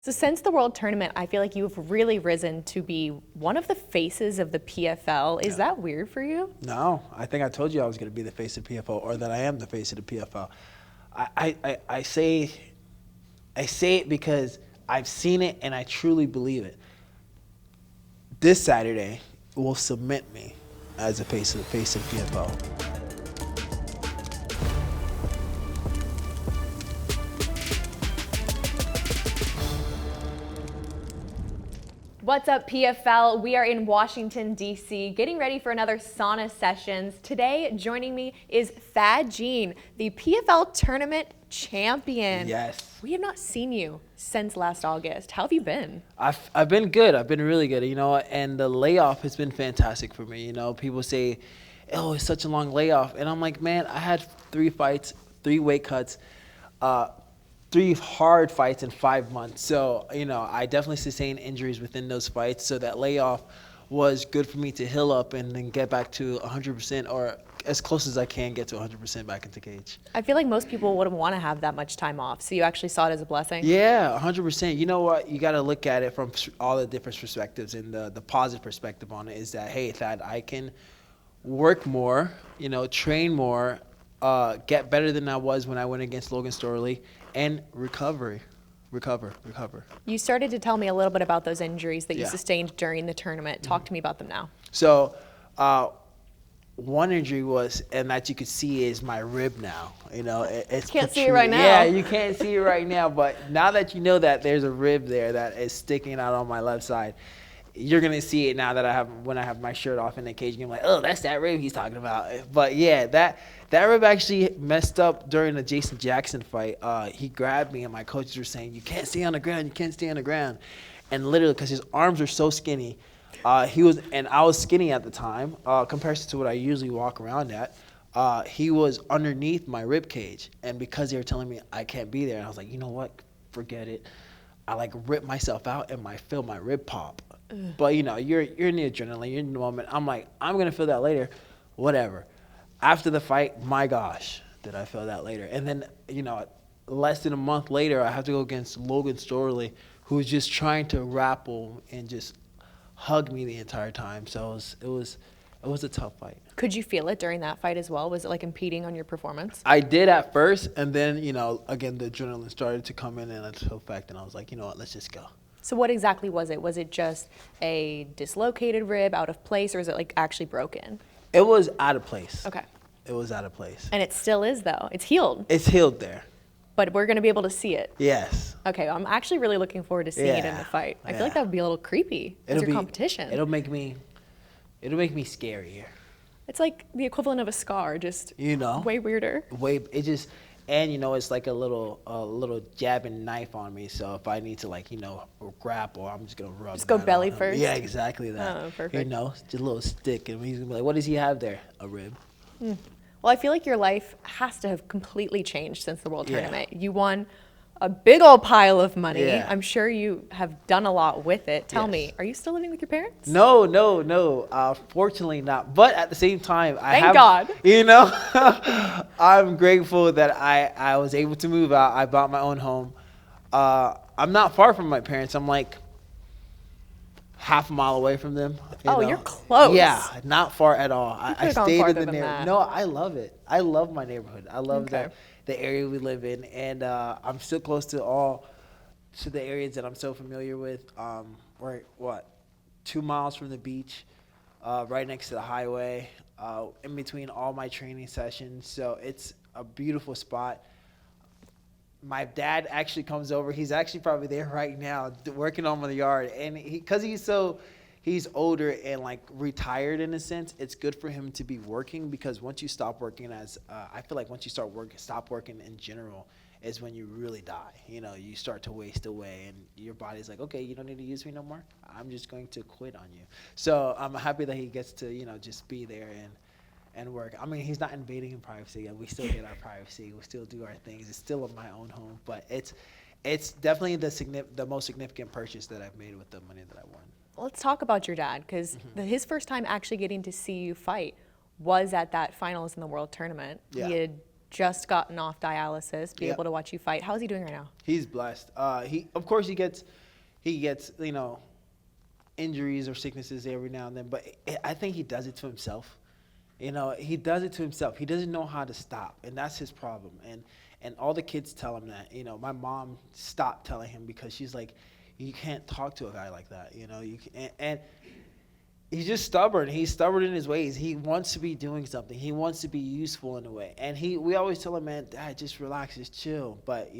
So since the World Tournament, I feel like you've really risen to be one of the faces of the PFL. Is that weird for you? No, I think I told you I was going to be the face of PFL, or that I am the face of the PFL. I say it because I've seen it and I truly believe it. This Saturday will cement me as the face of PFL. What's up, PFL? We are in Washington, D.C., getting ready for another sauna sessions. Today, joining me is THAD Jean, the PFL tournament champion. Yes. We have not seen you since last August. How have you been? I've been good. I've been really good, and the layoff has been fantastic for me. People say, oh, it's such a long layoff. And I'm like, man, I had 3 fights, 3 weight cuts, 3 hard fights in 5 months. So, I definitely sustained injuries within those fights. So that layoff was good for me to heal up and then get back to 100%, or as close as I can get to 100% back into cage. I feel like most people wouldn't want to have that much time off. So you actually saw it as a blessing? Yeah, 100%. You know what? You got to look at it from all the different perspectives. And the positive perspective on it is that, hey, Thad, I can work more, train more, get better than I was when I went against Logan Storley, and recover. You started to tell me a little bit about those injuries that you Yeah. sustained during the tournament. Talk to me about them now. So, one injury was, and that you could see, is my rib now. It's Can't see it right now. Yeah, you can't see it right now, but now that you know that there's a rib there that is sticking out on my left side, you're gonna see it now that when I have my shirt off in the cage. You're like, oh, that's that rib he's talking about. But yeah, that rib actually messed up during the Jason Jackson fight. He grabbed me, and my coaches were saying, you can't stay on the ground, you can't stay on the ground. And literally, because his arms are so skinny, I was skinny at the time, compared to what I usually walk around at. He was underneath my rib cage, and because they were telling me I can't be there, and I was like, you know what, forget it. I ripped myself out, and I feel my rib pop. But you're in the adrenaline, you're in the moment. I'm like, I'm gonna feel that later, whatever. After the fight, my gosh, did I feel that later? And then less than a month later, I have to go against Logan Storley, who was just trying to grapple and just hug me the entire time. So it was a tough fight. Could you feel it during that fight as well? Was it impeding on your performance? I did at first, and then again the adrenaline started to come in into effect, and I was like, you know what, let's just go. So what exactly was it? Was it just a dislocated rib, out of place, or is it actually broken? It was out of place. Okay. It was out of place. And it still is, though. It's healed. It's healed there. But we're going to be able to see it. Yes. Okay, I'm actually really looking forward to seeing it in the fight. I feel like that would be a little creepy as your competition. It'll make me scarier. It's like the equivalent of a scar, just way weirder. It's like a little jabbing knife on me. So if I need to grapple, I'm just gonna rub. Just go belly first. Yeah, exactly that. Oh, perfect. Just a little stick, and he's gonna be like, "What does he have there? A rib." Well, I feel like your life has to have completely changed since the World Tournament. You won a big old pile of money. Yeah. I'm sure you have done a lot with it. Tell me, are you still living with your parents? No. Fortunately not. But at the same time, Thank God. I'm grateful that I was able to move out. I bought my own home. I'm not far from my parents. I'm like half a mile away from them. You're close. Yeah, not far at all. I could've gone stayed in farther the than neighborhood. that. No, I love it. I love my neighborhood. I love Okay. the area we live in, and I'm still close to the areas that I'm so familiar with. We're 2 miles from the beach, right next to the highway, in between all my training sessions. So it's a beautiful spot. My dad actually comes over. He's actually probably there right now working on my yard. And because he's older and retired in a sense, it's good for him to be working, because once you stop working I feel like once you stop working in general is when you really die. You start to waste away, and your body's like, okay, you don't need to use me no more. I'm just going to quit on you. So I'm happy that he gets to, just be there and work. I mean, he's not invading in privacy, and we still get our privacy. We still do our things. It's still in my own home, but it's definitely the most significant purchase that I've made with the money that I won. Let's talk about your dad, because his first time actually getting to see you fight was at that finals in the World Tournament. Yeah. He had just gotten off dialysis, be Yep. able to watch you fight. How's he doing right now? He's blessed. Of course he gets injuries or sicknesses every now and then, but I think he does it to himself. He does it to himself. He doesn't know how to stop, and that's his problem. And all the kids tell him that. My mom stopped telling him because she's like, you can't talk to a guy like that. And he's just stubborn. He's stubborn in his ways. He wants to be doing something. He wants to be useful in a way. And we always tell him, man, Dad, just relax, just chill. But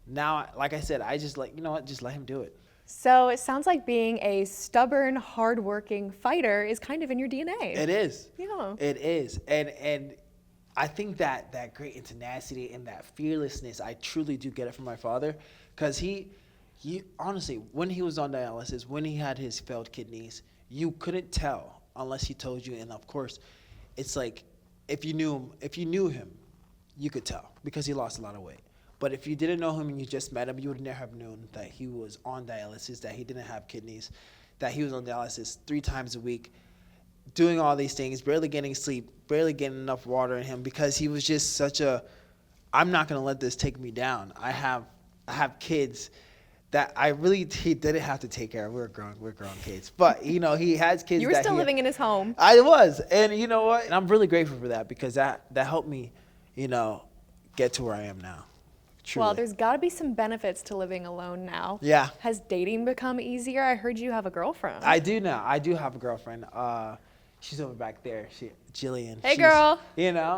now, like I said, I just just let him do it. So it sounds like being a stubborn, hardworking fighter is kind of in your DNA. It is. Yeah. It is. And I think that great tenacity and that fearlessness, I truly do get it from my father. Because he honestly, when he was on dialysis, when he had his failed kidneys, you couldn't tell unless he told you. And of course, it's like if you knew him, you could tell because he lost a lot of weight. But if you didn't know him and you just met him, you would never have known that he was on dialysis, that he didn't have kidneys, that he was on dialysis 3 times a week, doing all these things, barely getting sleep, barely getting enough water in him because he was just I'm not going to let this take me down. I have kids that he didn't have to take care of. We're grown kids. But, he has kids. You were still living in his home. I was. And you know what? And I'm really grateful for that because that helped me, get to where I am now. Truly. Well, there's got to be some benefits to living alone now. Yeah. Has dating become easier? I heard you have a girlfriend. I do now. I do have a girlfriend. She's over back there. Jillian. Hey, girl.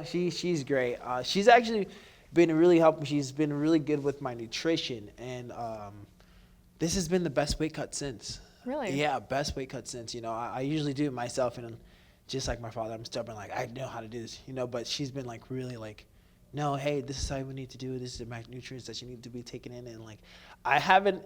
She's great. She's actually been really helpful. She's been really good with my nutrition. And this has been the best weight cut since. Really? Yeah, best weight cut since. I usually do it myself. And just like my father, I'm stubborn. Like, I know how to do this. But she's been like really like, no, hey, this is how we need to do it. This is the macronutrients that you need to be taking in. And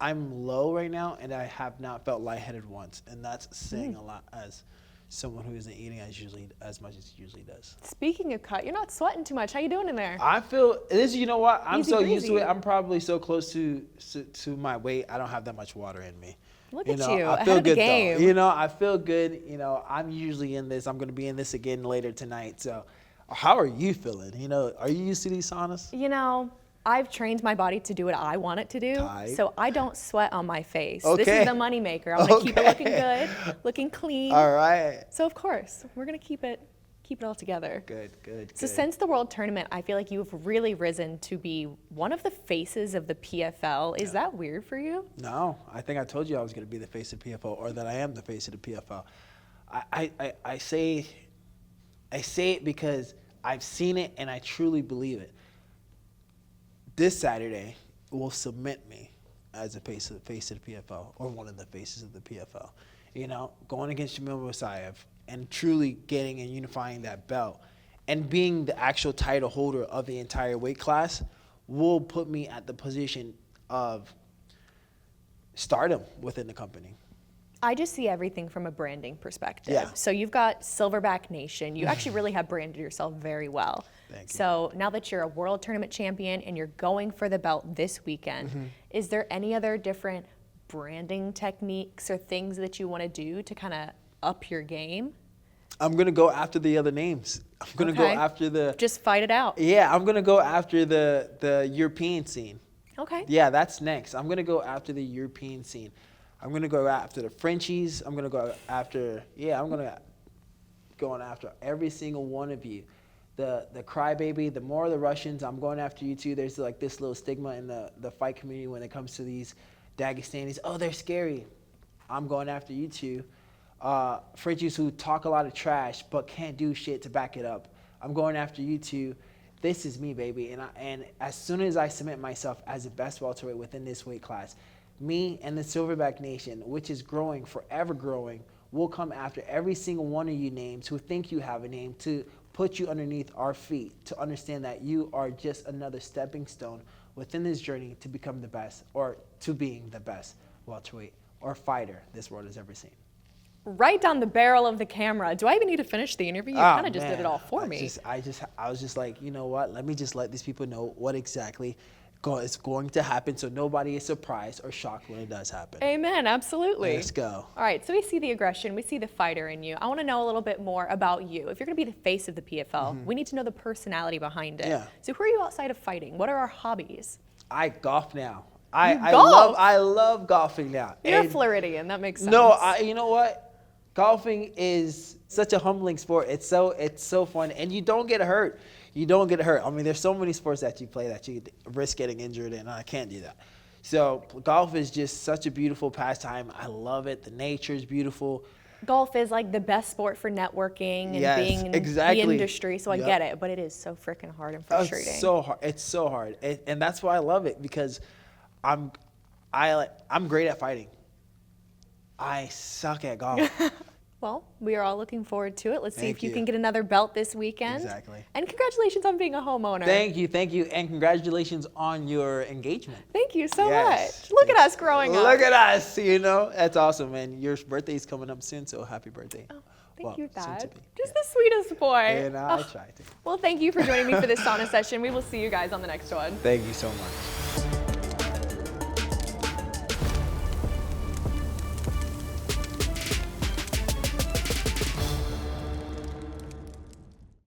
I'm low right now, and I have not felt lightheaded once. And that's saying a lot as someone who isn't eating as much as he usually does. Speaking of cut, you're not sweating too much. How you doing in there? I feel this. You know what? I'm Easy so breezy. used to it. I'm probably so close to my weight. I don't have that much water in me. Look at you, I ahead feel of the good game. though. I feel good. I'm usually in this. I'm going to be in this again later tonight. So, how are you feeling? Are you used to these saunas? I've trained my body to do what I want it to do, Tight. so I don't sweat on my face. Okay. This is the moneymaker. I'm gonna keep it looking good, looking clean. All right. So of course, we're gonna keep it all together. Good. So since the World Tournament, I feel like you've really risen to be one of the faces of the PFL. Is that weird for you? No, I think I told you I was going to be the face of PFL, or that I am the face of the PFL. I say it because I've seen it and I truly believe it. This Saturday will cement me as a face of the PFL, or one of the faces of the PFL. Going against Jamil Musayev and truly getting and unifying that belt and being the actual title holder of the entire weight class will put me at the position of stardom within the company. I just see everything from a branding perspective. Yeah. So you've got Silverback Nation. You actually really have branded yourself very well. Thank you. So now that you're a World Tournament champion and you're going for the belt this weekend, is there any other different branding techniques or things that you want to do to kind of up your game? I'm going to go after the other names. I'm going to go after the... Just fight it out. Yeah, I'm going to go after the European scene. Okay. Yeah, that's next. I'm going to go after the European scene. I'm going to go after the Frenchies. I'm going to go after... Yeah, I'm going to going after every single one of you. The crybaby, the more the Russians, I'm going after you too. There's like this little stigma in the fight community when it comes to these Dagestanis. Oh, they're scary. I'm going after you too. Frenchies who talk a lot of trash but can't do shit to back it up. I'm going after you too. This is me, baby. And as soon as I cement myself as the best welterweight within this weight class, me and the Silverback Nation, which is growing, forever growing, will come after every single one of you names who think you have a name to put you underneath our feet, to understand that you are just another stepping stone within this journey to become the best, or to being the best welterweight or fighter this world has ever seen. Right down the barrel of the camera. Do I even need to finish the interview? You kind of just did it all for me. I was just like, you know what? Let me just let these people know what exactly it's going to happen, so nobody is surprised or shocked when it does happen. Amen. Absolutely. Let's go. All right. So we see the aggression. We see the fighter in you. I want to know a little bit more about you. If you're going to be the face of the PFL, we need to know the personality behind it. Yeah. So who are you outside of fighting? What are our hobbies? I golf now. golf? I love golfing now. You're a And Floridian. That makes sense. no, you know what? Golfing is such a humbling sport. It's so fun, and you don't get hurt. You don't get hurt. I mean, there's so many sports that you play that you risk getting injured in, and I can't do that. So golf is just such a beautiful pastime. I love it. The nature is beautiful. Golf is like the best sport for networking and Yes, being in exactly. the industry, so I Yep. get it. But it is so freaking hard and Oh, frustrating. it's so hard. It's so hard, and that's why I love it, because I'm great at fighting. I suck at golf. Well, we are all looking forward to it. Let's see Thank if you you. can get another belt this weekend. Exactly. And congratulations on being a homeowner. Thank you, and congratulations on your engagement. Thank you so Yes. much. Look at us growing up. Look at us, that's awesome, man. Your birthday's coming up soon, so happy birthday. Oh, thank you, soon to Thad. be. Just the sweetest boy. And I Oh, try to. well, thank you for joining me for this sauna session. We will see you guys on the next one. Thank you so much.